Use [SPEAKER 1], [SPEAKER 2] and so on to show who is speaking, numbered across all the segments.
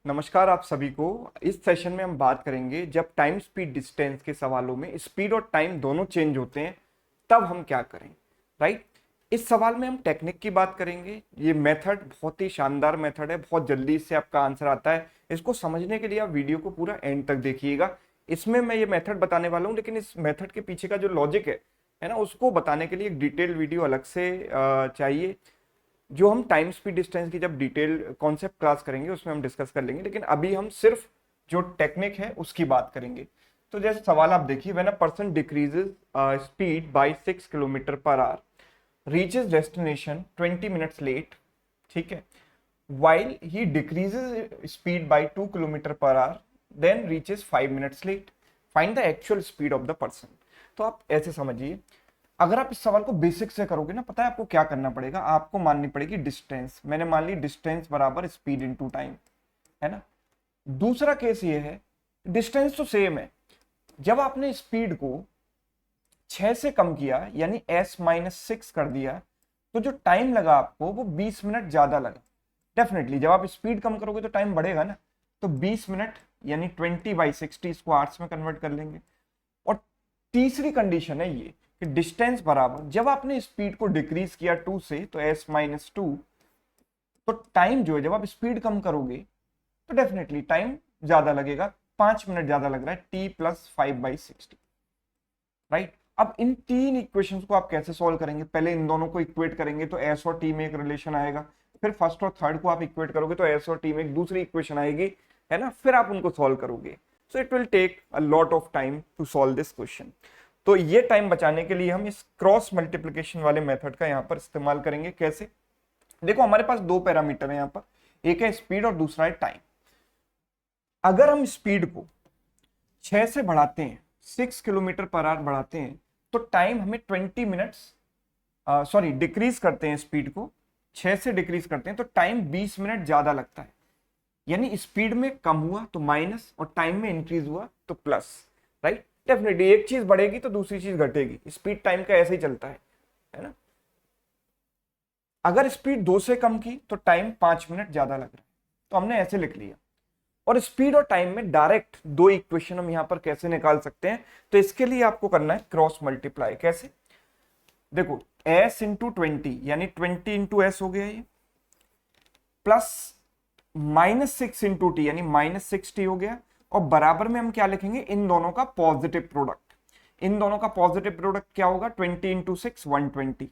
[SPEAKER 1] नमस्कार आप सभी को। इस सेशन में हम बात करेंगे जब टाइम स्पीड डिस्टेंस के सवालों में स्पीड और टाइम दोनों चेंज होते हैं तब हम क्या करें। राइट। इस सवाल में हम टेक्निक की बात करेंगे। ये मेथड बहुत ही शानदार मेथड है, बहुत जल्दी इससे आपका आंसर आता है। इसको समझने के लिए आप वीडियो को पूरा एंड तक देखिएगा। इसमें मैं ये मेथड बताने वाला हूँ, लेकिन इस मेथड के पीछे का जो लॉजिक है ना, उसको बताने के लिए एक डिटेल वीडियो अलग से चाहिए, जो हम टाइम स्पीड डिस्टेंस की जब डिटेल कॉन्सेप्ट क्लास करेंगे उसमें हम डिस्कस कर लेंगे। लेकिन अभी हम सिर्फ जो टेक्निक है उसकी बात करेंगे। तो जैसे सवाल आप देखिए, when a person decreases speed by 6 kilometre per hour reaches destination 20 minutes late, ठीक है, while he decreases speed by 2 kilometre per hour then reaches 5 minutes late, find the actual speed of the person। तो आप ऐसे समझिए, अगर आप इस सवाल को बेसिक से करोगे ना, पता है आपको क्या करना पड़ेगा, आपको माननी पड़ेगी डिस्टेंस। मैंने मान ली डिस्टेंस बराबर स्पीड इनटू टाइम, है ना। दूसरा केस ये है, डिस्टेंस तो सेम है, जब आपने स्पीड को 6 से कम किया यानी s-6 कर दिया, तो जो टाइम लगा आपको वो 20 मिनट ज्यादा लगा। डेफिनेटली जब आप स्पीड कम करोगे तो टाइम बढ़ेगा ना, तो 20 मिनट यानी 20/60 इसको आवर्स में कन्वर्ट कर लेंगे। और तीसरी कंडीशन है ये कि डिस्टेंस बराबर, जब आपने स्पीड को डिक्रीज किया 2 से तो s-2, तो टाइम जो है जब आप स्पीड कम करोगे तो डेफिनेटली टाइम ज्यादा लगेगा, 5 मिनट ज्यादा लग रहा है, t+5/60। राइट। अब इन तीन इक्वेशंस को आप कैसे सॉल्व करेंगे, पहले इन दोनों को इक्वेट करेंगे तो s और t में एक रिलेशन आएगा, फिर फर्स्ट और थर्ड को आप इक्वेट करोगे तो s और t में एक दूसरी इक्वेशन आएगी, है ना, फिर आप उनको सॉल्व करोगे। So it will take a lot of time to solve this question. तो ये टाइम बचाने के लिए हम इस क्रॉस मल्टीप्लिकेशन वाले मेथड का यहाँ पर इस्तेमाल करेंगे। कैसे, देखो हमारे पास दो पैरामीटर है यहाँ पर, एक है स्पीड और दूसरा है टाइम। अगर हम स्पीड को 6 से बढ़ाते हैं, 6 किलोमीटर पर आवर बढ़ाते हैं, तो टाइम हमें 20 मिनट्स, सॉरी डिक्रीज करते हैं स्पीड को, 6 से डिक्रीज करते हैं तो टाइम 20 मिनट ज्यादा लगता है। यानी स्पीड में कम हुआ तो माइनस और टाइम में इंक्रीज हुआ तो प्लस। राइट। डेफिनेटली एक चीज बढ़ेगी तो दूसरी चीज घटेगी, स्पीड टाइम का ऐसे ही चलता है ना। अगर स्पीड 2 से कम की तो टाइम 5 मिनट ज्यादा लग रहा है, तो हमने ऐसे लिख लिया। और स्पीड और टाइम में डायरेक्ट दो इक्वेशन हम यहां पर कैसे निकाल सकते हैं, तो इसके लिए आपको करना है क्रॉस मल्टीप्लाई। कैसे, देखो s इंटू 20 यानी 20 इंटू एस हो गया ये, प्लस -6 इंटू टी यानी -6t हो गया, और बराबर में हम क्या लिखेंगे, इन दोनों का पॉजिटिव प्रोडक्ट। इन दोनों का पॉजिटिव प्रोडक्ट क्या होगा, 20 इंटू 6 120।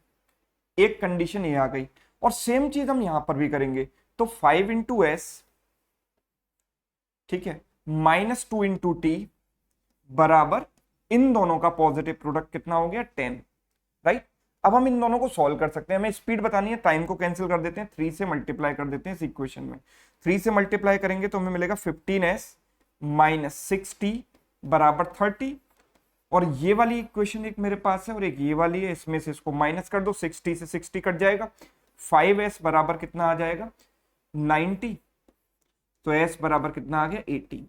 [SPEAKER 1] एक कंडीशन ये आ गई, और सेम चीज हम यहां पर भी करेंगे, तो 5 इंटू एस, ठीक है, -2 इंटू टी बराबर इन दोनों का पॉजिटिव प्रोडक्ट कितना हो गया, 10। राइट। अब हम इन दोनों को सॉल्व कर सकते हैं, हमें स्पीड बतानी है, टाइम को कैंसिल कर देते हैं, 3 से मल्टीप्लाई कर देते हैं इस इक्वेशन में। 3 से मल्टीप्लाई करेंगे तो हमें मिलेगा 15s -6t बराबर 30। और ये वाली इक्वेशन एक मेरे पास है और एक ये वाली है, इसमें से इसको माइनस कर दो, 60 से 60 कट जाएगा, 5s बराबर कितना आ जाएगा, 90। तो s बराबर कितना आ गया, 80।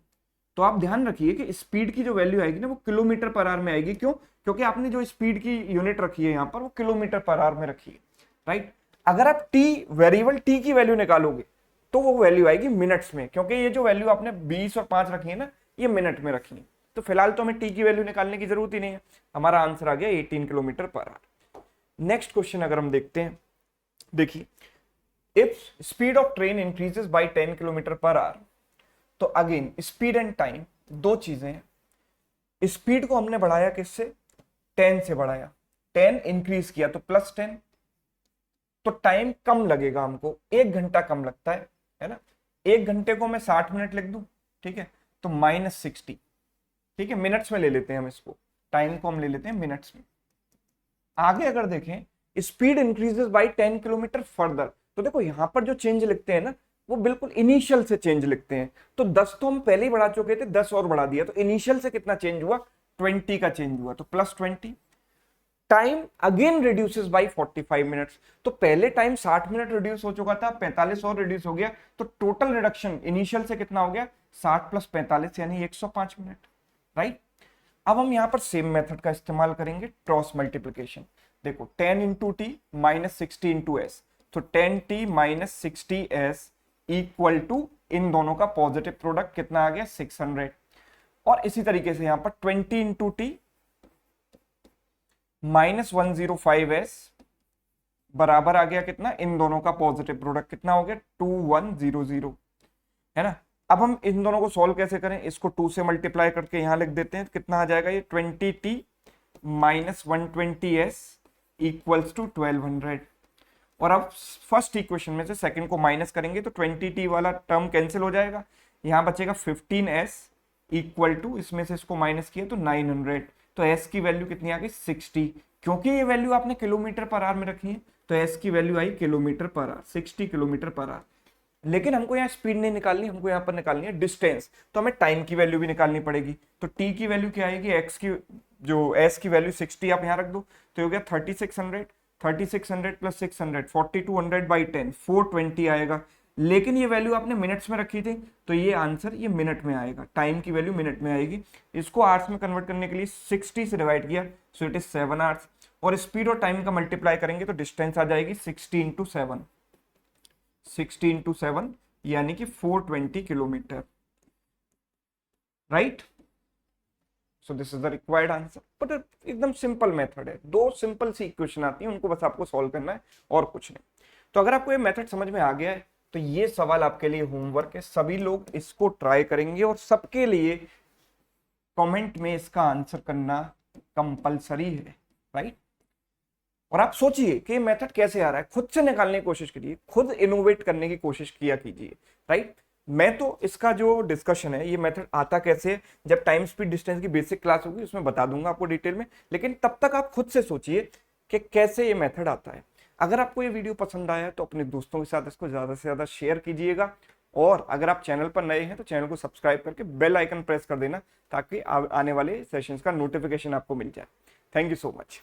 [SPEAKER 1] तो आप ध्यान रखिए कि स्पीड की जो वैल्यू आएगी ना वो किलोमीटर पर आवर में आएगी। क्यों, क्योंकि आपने जो स्पीड की यूनिट रखी है यहाँ पर वो किलोमीटर पर आवर में रखी है। राइट। अगर आप t वेरिएबल t की वैल्यू निकालोगे तो वो वैल्यू आएगी मिनट्स में, क्योंकि ये जो वैल्यू आपने 20 और 5 रखी है ना, ये मिनट में रखी है। तो फिलहाल तो हमें t की वैल्यू निकालने की जरूरत ही नहीं है, हमारा आंसर आ गया 18 kilometre per our. Next question अगर हम देखते हैं, देखिए if speed of train increases by 10 kilometre per our, तो अगेन स्पीड एंड टाइम दो चीजें हैं। स्पीड को हमने बढ़ाया किससे, 10 से बढ़ाया, 10 इंक्रीज किया तो +10, तो टाइम कम लगेगा हमको, 1 घंटा कम लगता है ना। 1 घंटे को मैं 60 मिनट लिख दूं, ठीक है, तो -60, ठीक है, मिनट्स में ले लेते हैं हम इसको, टाइम को हम ले लेते हैं मिनट्स में। आगे अगर देखें, speed increases by 10 kilometre further, तो देखो यहां पर जो चेंज लिखते हैं ना वो बिल्कुल इनिशियल से चेंज लिखते हैं। तो 10 तो हम पहले ही बढ़ा चुके थे, 10 और बढ़ा दिया, तो इनिशियल से कितना चेंज हुआ, 20 का चेंज हुआ, तो +20। Time again reduces by 45 minutes, तो पहले टाइम 60 मिनट रिड्यूस हो चुका था, 45 और रिड्यूस हो गया, तो टोटल रिडक्शन इनिशियल से कितना हो गया, 60 + 45 यानी 105 मिनट। राइट। अब हम यहां पर सेम मेथड का इस्तेमाल करेंगे, क्रॉस मल्टीप्लिकेशन। देखो 10 इंटू टी -60 इंटू एस, तो 10t -60s इक्वल टू इन दोनों का पॉजिटिव प्रोडक्ट कितना आ गया 600। और इसी तरीके से यहां पर 20 इंटू टी -105s बराबर आ गया कितना, इन दोनों का पॉजिटिव प्रोडक्ट कितना हो गया 2100, है ना। अब हम इन दोनों को सॉल्व कैसे करें, इसको 2 से मल्टीप्लाई करके यहां लिख देते हैं, कितना आ जाएगा ये 20t -120s इक्वल्स टू 1200। और अब फर्स्ट इक्वेशन में से सेकंड को माइनस करेंगे तो 20t वाला टर्म कैंसिल हो जाएगा, यहां बचेगा 15s इक्वल टू, इसमें से इसको माइनस किया तो 900। तो s की वैल्यू कितनी आ गई 60, क्योंकि ये वैल्यू आपने किलोमीटर पर आवर में रखी है तो s की वैल्यू आई kilometre per hour, 60 kilometre per hour. लेकिन हमको यहाँ स्पीड नहीं निकालनी, हमको यहाँ पर निकालनी है डिस्टेंस, तो हमें टाइम की वैल्यू भी निकालनी पड़ेगी। तो t की वैल्यू क्या आएगी, x की जो s की वैल्यू 60 आप यहाँ रख दो तो हो गया 3600, 3600 प्लस 600 4200 बाई 10 420 आएगा। लेकिन ये वैल्यू आपने मिनट्स में रखी थी तो ये आंसर ये मिनट में आएगा, टाइम की वैल्यू मिनट में आएगी। इसको आवर्स में कन्वर्ट करने के लिए 60 से डिवाइड किया सो इट इज 7 आवर्स, और स्पीड और टाइम का मल्टीप्लाई करेंगे तो डिस्टेंस आ जाएगी 60 इंटू 7, 60 इंटू 7 यानी कि 420 kilometre, right. So this is the required answer. But एकदम सिंपल मेथड है, दो सिंपल सी इक्वेशन आती है, उनको बस आपको सॉल्व करना है और कुछ नहीं। तो अगर आपको ये मेथड समझ में आ गया है तो ये सवाल आपके लिए होमवर्क है, सभी लोग इसको ट्राई करेंगे और सबके लिए कमेंट में इसका आंसर करना कंपलसरी है, राइट। और आप सोचिए कि ये मेथड कैसे आ रहा है, खुद से निकालने की कोशिश करिए, खुद इनोवेट करने की कोशिश किया कीजिए, राइट। मैं तो इसका जो डिस्कशन है ये मेथड आता कैसे है, जब टाइम स्पीड डिस्टेंस की बेसिक क्लास होगी उसमें बता दूंगा आपको डिटेल में, लेकिन तब तक आप खुद से सोचिए कि कैसे ये मेथड आता है। अगर आपको ये वीडियो पसंद आया तो अपने दोस्तों के साथ इसको ज्यादा से ज्यादा शेयर कीजिएगा, और अगर आप चैनल पर नए हैं तो चैनल को सब्सक्राइब करके बेल आइकन प्रेस कर देना ताकि आने वाले सेशंस का नोटिफिकेशन आपको मिल जाए। Thank you so much.